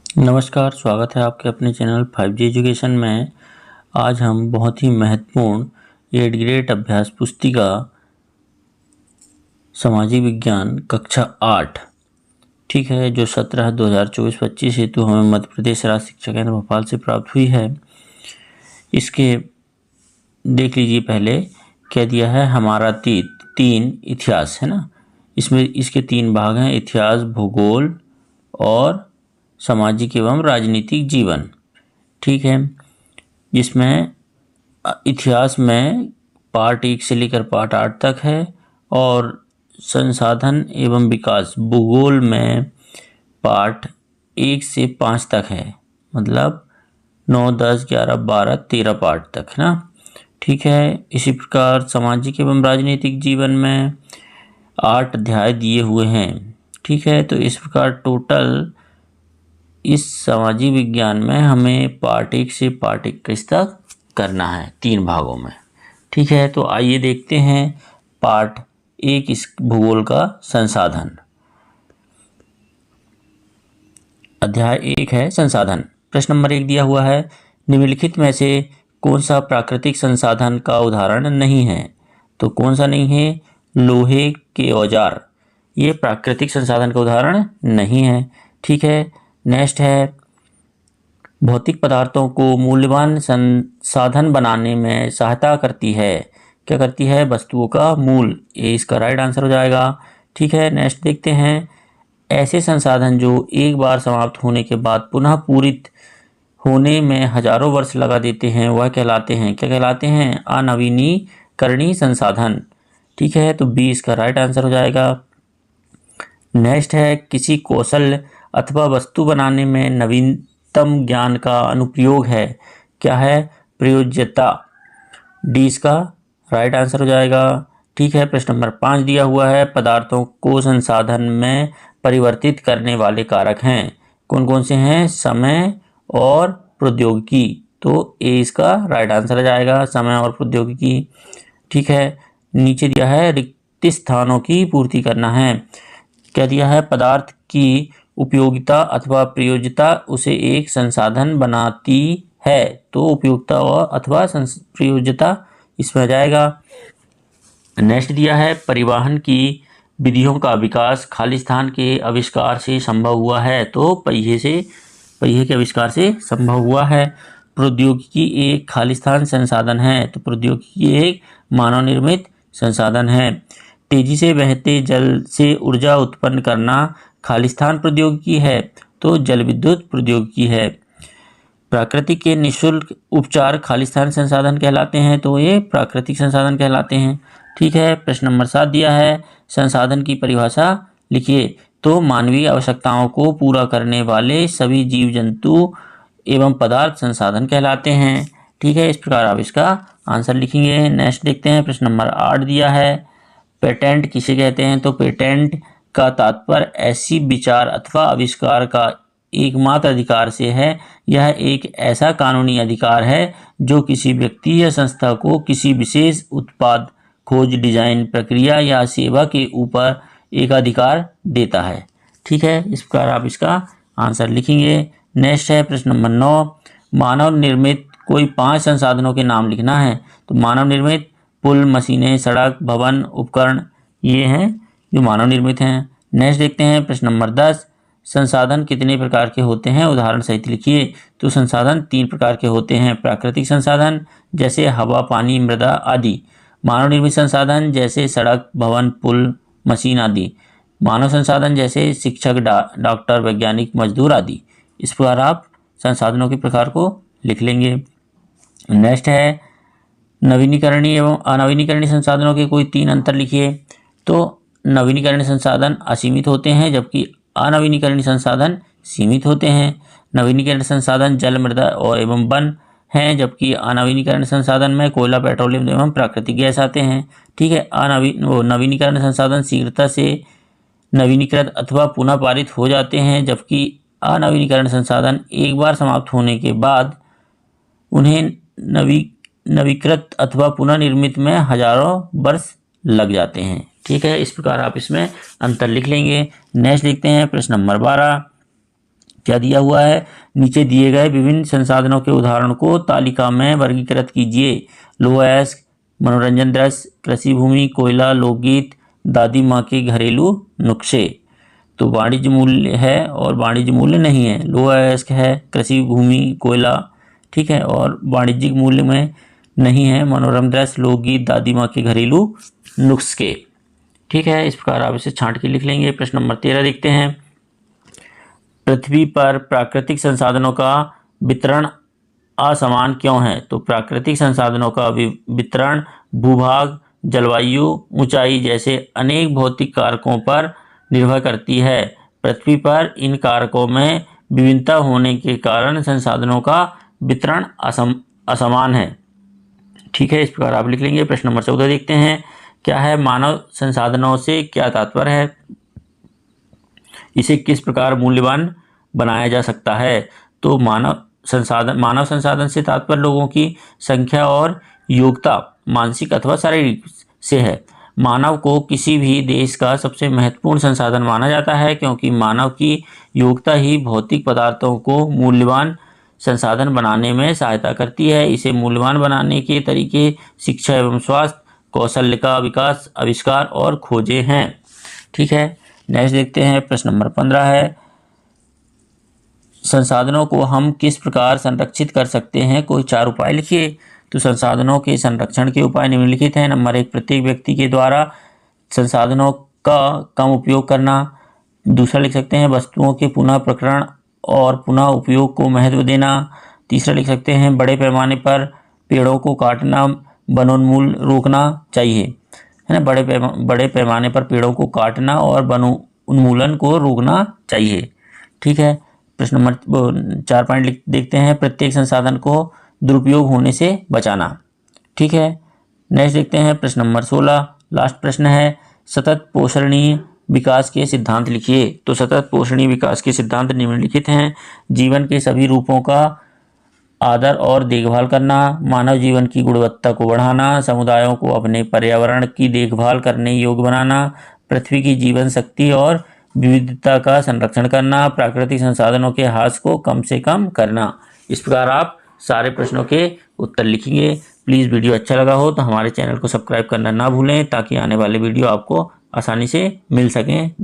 नमस्कार, स्वागत है आपके अपने चैनल 5G एजुकेशन में। आज हम बहुत ही महत्वपूर्ण 8th ग्रेड अभ्यास पुस्तिका सामाजिक विज्ञान कक्षा 8 ठीक है, जो 17/2024-25 हेतु हमें मध्य प्रदेश राज्य शिक्षा केंद्र भोपाल से प्राप्त हुई है। इसके देख लीजिए, पहले क्या दिया है हमारा तीन इतिहास है ना। इसमें इसके 3 भाग हैं, इतिहास, भूगोल और सामाजिक एवं राजनीतिक जीवन। ठीक है, जिसमें इतिहास में पार्ट 1 से लेकर पार्ट 8 तक है और संसाधन एवं विकास भूगोल में पार्ट 1 से 5 तक है, मतलब 9, 10, 11, 12, 13 पार्ट तक है ना। ठीक है, इसी प्रकार सामाजिक एवं राजनीतिक जीवन में 8 अध्याय दिए हुए हैं। ठीक है, तो इस प्रकार टोटल इस सामाजिक विज्ञान में हमें पार्ट 1 से पार्ट 21 तक करना है 3 भागों में। ठीक है, तो आइए देखते हैं पार्ट 1 इस भूगोल का संसाधन। अध्याय 1 है संसाधन। प्रश्न नंबर 1 दिया हुआ है, निम्नलिखित में से कौन सा प्राकृतिक संसाधन का उदाहरण नहीं है? तो कौन सा नहीं है? लोहे के औजार, ये प्राकृतिक संसाधन का उदाहरण नहीं है। ठीक है, नेक्स्ट है, भौतिक पदार्थों को मूल्यवान संसाधन बनाने में सहायता करती है। क्या करती है? वस्तुओं का मूल, ये इसका राइट आंसर हो जाएगा। ठीक है, नेक्स्ट देखते हैं, ऐसे संसाधन जो एक बार समाप्त होने के बाद पुनः पूरित होने में हजारों वर्ष लगा देते हैं, वह कहलाते हैं, क्या कहलाते हैं? अनवीनीकरणीय संसाधन। ठीक है, तो बी इसका राइट आंसर हो जाएगा। नेक्स्ट है, किसी कौशल अथवा वस्तु बनाने में नवीनतम ज्ञान का अनुप्रयोग है, क्या है? प्रयोज्यता। डी इसका राइट आंसर हो जाएगा। ठीक है, प्रश्न नंबर 5 दिया हुआ है, पदार्थों को संसाधन में परिवर्तित करने वाले कारक हैं, कौन कौन से हैं? समय और प्रौद्योगिकी। तो ए इसका राइट आंसर हो जाएगा, समय और प्रौद्योगिकी। ठीक है, नीचे दिया है, रिक्त स्थानों की पूर्ति करना है, क्या दिया है? पदार्थ की उपयोगिता अथवा प्रयोज्यता उसे एक संसाधन बनाती है, तो उपयोगिता अथवा प्रयोज्यता इसमें आ जाएगा। नेक्स्ट दिया है, परिवहन की विधियों का विकास खालिस्तान के आविष्कार से संभव हुआ है, तो पहिए के आविष्कार से संभव हुआ है। प्रौद्योगिकी एक खालिस्तान संसाधन है, तो प्रौद्योगिकी एक मानव निर्मित संसाधन है। तेजी से बहते जल से ऊर्जा उत्पन्न करना खालिस्तान प्रौद्योगिकी है, तो जल विद्युत प्रौद्योगिकी है। प्राकृतिक के निःशुल्क उपचार खालिस्तान संसाधन कहलाते हैं, तो ये प्राकृतिक संसाधन कहलाते हैं। ठीक है, प्रश्न नंबर 7 दिया है, संसाधन की परिभाषा लिखिए। तो मानवीय आवश्यकताओं को पूरा करने वाले सभी जीव जंतु एवं पदार्थ संसाधन कहलाते हैं। ठीक है, इस प्रकार आप इसका आंसर लिखेंगे। नेक्स्ट देखते हैं, प्रश्न नंबर 8 दिया है, पेटेंट किसे कहते हैं? तो पेटेंट का तात्पर्य ऐसी विचार अथवा आविष्कार का एकमात्र अधिकार से है। यह एक ऐसा कानूनी अधिकार है जो किसी व्यक्ति या संस्था को किसी विशेष उत्पाद, खोज, डिजाइन, प्रक्रिया या सेवा के ऊपर एक अधिकार देता है। ठीक है, इस प्रकार आप इसका आंसर लिखेंगे। नेक्स्ट है प्रश्न नंबर 9, मानव निर्मित कोई 5 संसाधनों के नाम लिखना है। तो मानव निर्मित पुल, मशीनें, सड़क, भवन, उपकरण, ये हैं जो मानव निर्मित हैं। नेक्स्ट देखते हैं प्रश्न नंबर 10, संसाधन कितने प्रकार के होते हैं? उदाहरण सहित लिखिए। तो संसाधन 3 प्रकार के होते हैं, प्राकृतिक संसाधन जैसे हवा, पानी, मृदा आदि। मानव निर्मित संसाधन जैसे सड़क, भवन, पुल, मशीन आदि। मानव संसाधन जैसे शिक्षक, डॉक्टर, वैज्ञानिक, मजदूर आदि। इस प्रकार आप संसाधनों के प्रकार को लिख लेंगे। नेक्स्ट है, नवीनीकरणीय एवं अनवीनीकरणीय संसाधनों के कोई 3 अंतर लिखिए। तो नवीनीकरणीय संसाधन असीमित होते हैं, जबकि अनवीनीकरणीय संसाधन सीमित होते हैं। नवीनीकरणीय संसाधन जल, मृदा और एवं वन हैं, जबकि अनवीनीकरणीय संसाधन में कोयला, पेट्रोलियम एवं प्राकृतिक गैस आते हैं। ठीक है, नवीनीकरणीय संसाधन शीघ्रता से नवीनीकृत अथवा पुनः पारित हो जाते हैं, जबकि अनवीनीकरणीय संसाधन एक बार समाप्त होने के बाद उन्हें नवीकृत अथवा पुनर्निर्मित में हजारों वर्ष लग जाते हैं। ठीक है, इस प्रकार आप इसमें अंतर लिख लेंगे। नेक्स्ट देखते हैं प्रश्न नंबर 12, क्या दिया हुआ है, नीचे दिए गए विभिन्न संसाधनों के उदाहरणों को तालिका में वर्गीकृत कीजिए। लोह अयस्क, मनोरंजन दृश्य, कृषि भूमि, कोयला, लोकगीत, दादी माँ के घरेलू नुस्खे। तो वाणिज्य मूल्य है और वाणिज्य मूल्य नहीं है। लोह अयस्क है, कृषि भूमि, कोयला, ठीक है, और वाणिज्यिक मूल्य में नहीं है मनोरम दृश्य, लोकगीत, दादी माँ के घरेलू नुस्खे। ठीक है, इस प्रकार आप इसे छांट के लिख लेंगे। प्रश्न नंबर 13 देखते हैं। पृथ्वी पर प्राकृतिक संसाधनों का वितरण असमान क्यों है? तो प्राकृतिक संसाधनों का वितरण भूभाग, जलवायु, ऊंचाई जैसे अनेक भौतिक कारकों पर निर्भर करती है। पृथ्वी पर इन कारकों में विभिन्नता होने के कारण संसाधनों का वितरण असमान है। ठीक है, इस प्रकार आप लिख लेंगे। प्रश्न नंबर 14 देखते हैं। क्या है मानव संसाधनों से क्या तात्पर्य है? इसे किस प्रकार मूल्यवान बनाया जा सकता है? तो मानव संसाधन से तात्पर्य लोगों की संख्या और योग्यता मानसिक अथवा शारीरिक से है। मानव को किसी भी देश का सबसे महत्वपूर्ण संसाधन माना जाता है, क्योंकि मानव की योग्यता ही भौतिक पदार्थों को मूल्यवान संसाधन बनाने में सहायता करती है। इसे मूल्यवान बनाने के तरीके शिक्षा एवं स्वास्थ्य, कौशल्य का विकास, आविष्कार और खोजें हैं। ठीक है, नेक्स्ट देखते हैं। प्रश्न नंबर 15 है, संसाधनों को हम किस प्रकार संरक्षित कर सकते हैं? कोई 4 उपाय लिखिए। तो संसाधनों के संरक्षण के उपाय निम्नलिखित हैं। नंबर 1, प्रत्येक व्यक्ति के द्वारा संसाधनों का कम उपयोग करना। दूसरा लिख सकते हैं, वस्तुओं के पुनः प्रकरण और पुनः उपयोग को महत्व देना। तीसरा लिख सकते हैं, बड़े पैमाने पर पेड़ों को काटना, वनोन्मूलन रोकना चाहिए, है ना। बड़े पैमाने पर पेड़ों को काटना और वन उन्मूलन को रोकना चाहिए। ठीक है, प्रश्न नंबर 4 पॉइंट देखते हैं। प्रत्येक संसाधन को दुरुपयोग होने से बचाना। ठीक है, नेक्स्ट देखते हैं। प्रश्न नंबर 16 लास्ट प्रश्न है, सतत पोषणीय विकास के सिद्धांत लिखिए। तो सतत पोषणीय विकास के सिद्धांत निम्नलिखित हैं। जीवन के सभी रूपों का आदर और देखभाल करना, मानव जीवन की गुणवत्ता को बढ़ाना, समुदायों को अपने पर्यावरण की देखभाल करने योग्य बनाना, पृथ्वी की जीवन शक्ति और विविधता का संरक्षण करना, प्राकृतिक संसाधनों के ह्रास को कम से कम करना। इस प्रकार आप सारे प्रश्नों के उत्तर लिखेंगे। प्लीज़ वीडियो अच्छा लगा हो तो हमारे चैनल को सब्सक्राइब करना ना भूलें, ताकि आने वाले वीडियो आपको आसानी से मिल सकें।